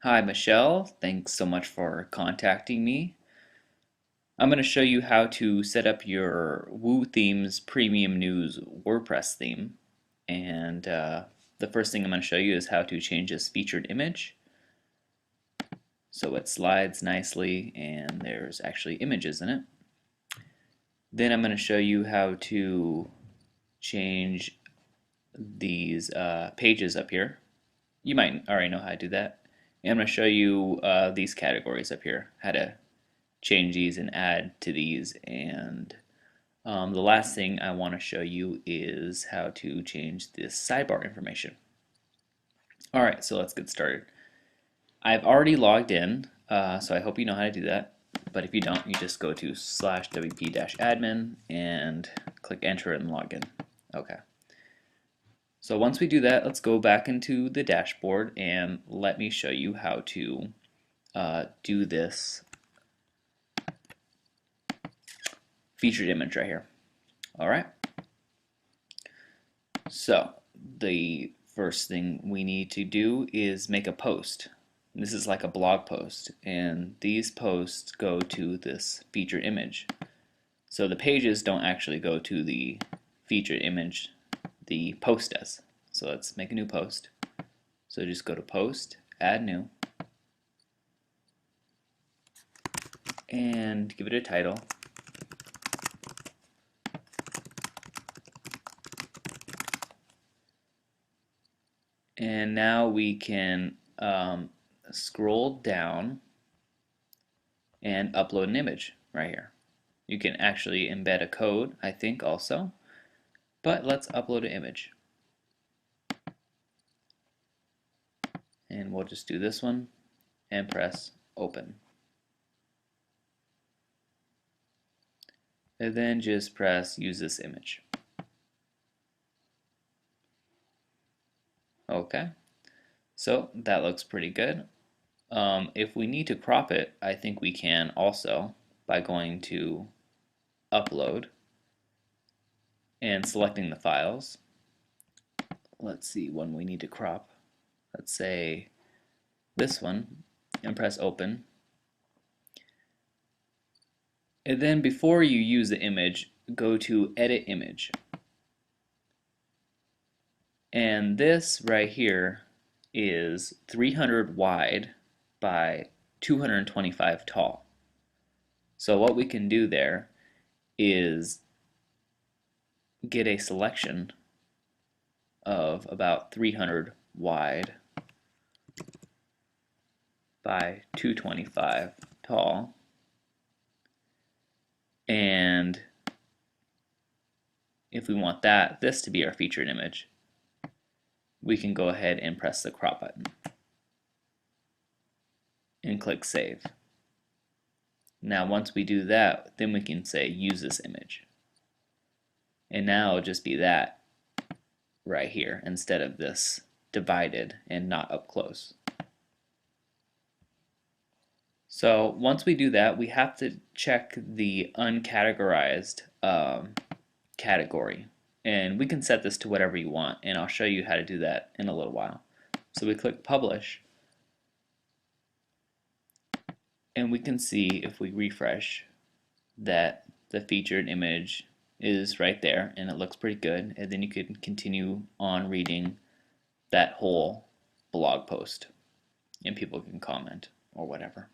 Hi, Michelle. Thanks so much for contacting me. I'm going to show you how to set up your woothemes Premium News WordPress theme. And the first thing I'm going to show you is how to change this featured image so it slides nicely and there's actually images in it. Then I'm going to show you how to change these pages up here. You might already know how to do that. And I'm going to show you these categories up here, how to change these and add to these. And the last thing I want to show you is how to change this sidebar information. Alright, so let's get started. I've already logged in, so I hope you know how to do that. But if you don't, you just go to /wp-admin and click enter and log in. Okay. So once we do that, let's go back into the dashboard and let me show you how to do this featured image right here. Alright. So the first thing we need to do is make a post. This is like a blog post, and these posts go to this featured image. So the pages don't actually go to the featured image, the post does. So let's make a new post. So just go to post, add new, and give it a title. And now we can scroll down and upload an image right here. You can actually embed a code, I think, also. But let's upload an image. And we'll just do this one and press open. And then just press use this image. Okay, so that looks pretty good. If we need to crop it, I think we can also by going to upload and selecting the files. Let's see when we need to crop. Let's say this one and press open. And then before you use the image, go to edit image. And this right here is 300 wide by 225 tall. So what we can do there is get a selection of about 300 wide by 225 tall, and if we want this to be our featured image, we can go ahead and press the crop button and click save. Now once we do that, then we can say use this image, and now it'll just be that right here instead of this divided and not up close. So once we do that, we have to check the uncategorized category, and we can set this to whatever you want, and I'll show you how to do that in a little while. So we click publish, and we can see if we refresh that the featured image is right there and it looks pretty good, and then you can continue on reading that whole blog post and people can comment or whatever.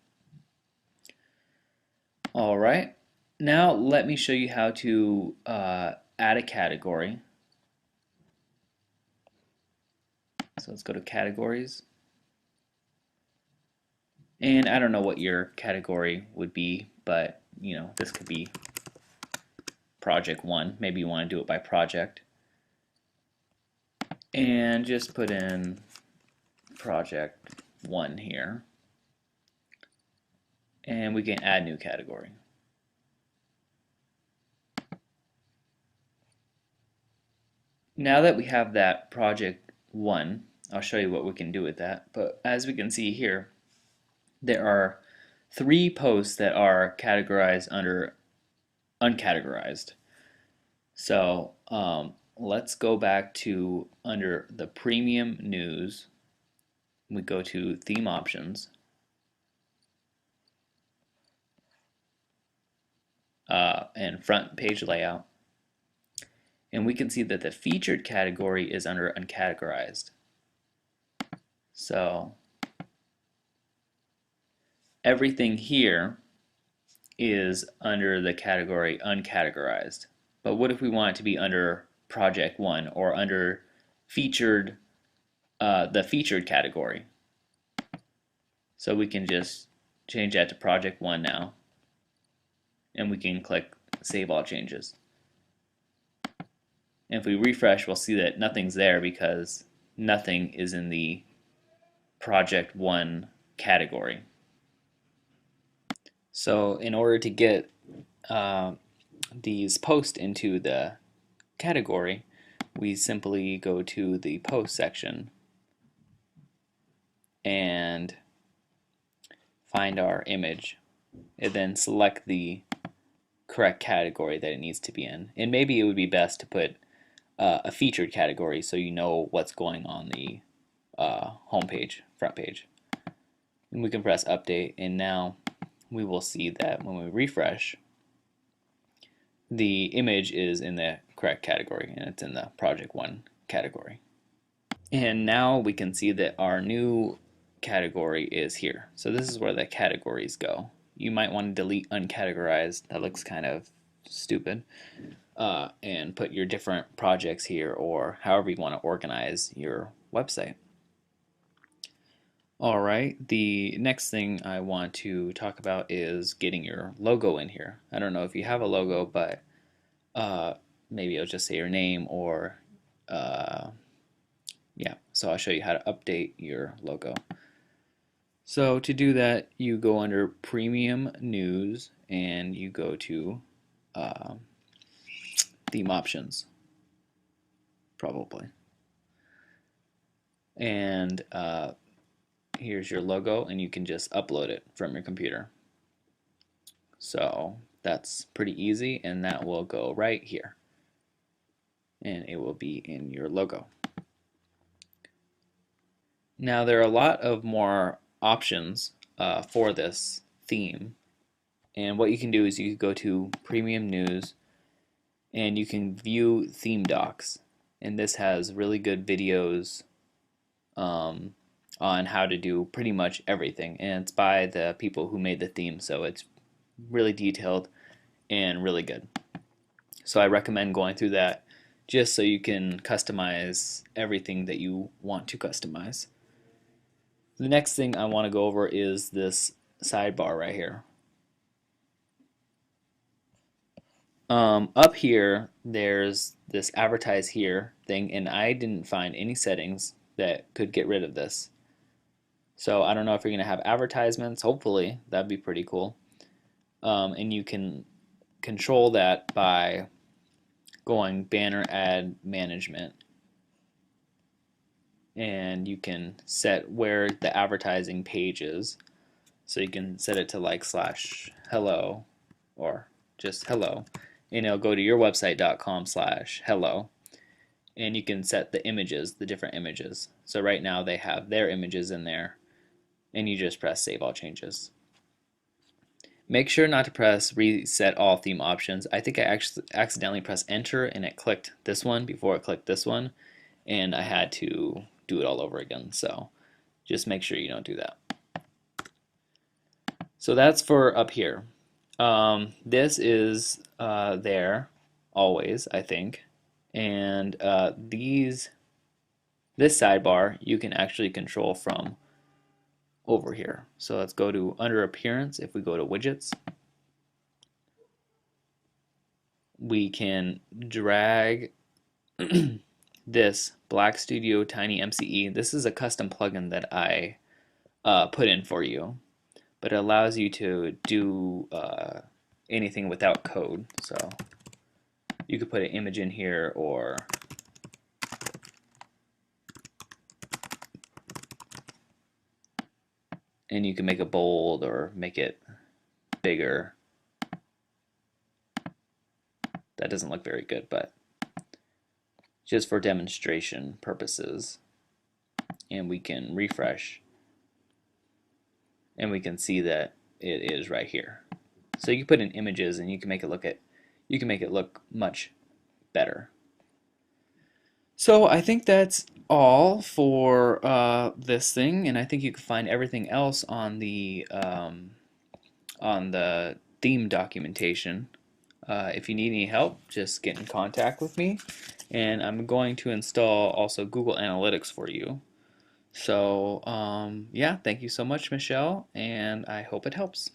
Alright, now let me show you how to add a category. So let's go to categories. And I don't know what your category would be, but you know, this could be project 1. Maybe you want to do it by project. And just put in project 1 here. And we can add new category. Now that we have that project 1, I'll show you what we can do with that. But as we can see here, there are 3 posts that are categorized under uncategorized. So let's go back to under the premium news We go to theme options, and front page layout, and we can see that the featured category is under uncategorized. So everything here is under the category uncategorized. But what if we want it to be under project 1 or under featured, the featured category? So we can just change that to project 1 now, and we can click save all changes. And if we refresh, we'll see that nothing's there because nothing is in the project 1 category. So in order to get these posts into the category, we simply go to the post section and find our image, and then select the correct category that it needs to be in. And maybe it would be best to put a featured category so you know what's going on the home page, front page. And we can press update, and now we will see that when we refresh, the image is in the correct category, and it's in the project 1 category. And now we can see that our new category is here. So this is where the categories go. You might want to delete uncategorized. That looks kind of stupid. And put your different projects here, or however you want to organize your website. Alright, the next thing I want to talk about is getting your logo in here. I don't know if you have a logo, but maybe it'll just say your name, or yeah, so I'll show you how to update your logo. So to do that, you go under Premium News and you go to Theme Options, probably. And here's your logo, and you can just upload it from your computer. So that's pretty easy, and that will go right here. And it will be in your logo. Now there are a lot of more options for this theme, and what you can do is you can go to Premium News and you can view theme docs, and this has really good videos on how to do pretty much everything, and it's by the people who made the theme, so it's really detailed and really good. So I recommend going through that just so you can customize everything that you want to customize. The next thing I want to go over is this sidebar right here. Up here, there's this advertise here thing, and I didn't find any settings that could get rid of this. So I don't know if you're going to have advertisements. Hopefully, that'd be pretty cool. And you can control that by going banner ad management. And you can set where the advertising page is. So you can set it to like /hello or just hello. And it'll go to your website.com/hello. And you can set the images, the different images. So right now they have their images in there, and you just press save all changes. Make sure not to press reset all theme options. I think I actually accidentally pressed enter and it clicked this one before it clicked this one, and I had to do it all over again. So just make sure you don't do that. So that's for up here. This is there always, I think, and this sidebar you can actually control from over here. So let's go to under appearance. If we go to widgets, we can drag this Black Studio Tiny MCE. This is a custom plugin that I put in for you, but it allows you to do anything without code. So you could put an image in here, or and you can make it bold or make it bigger. That doesn't look very good, but just for demonstration purposes. and we can refresh, and we can see that it is right here. So you can put in images and you can make it look much better. So I think that's all for this thing, and I think you can find everything else on the theme documentation. If you need any help, just get in contact with me, and I'm going to install also Google Analytics for you. So yeah, thank you so much, Michelle, and I hope it helps.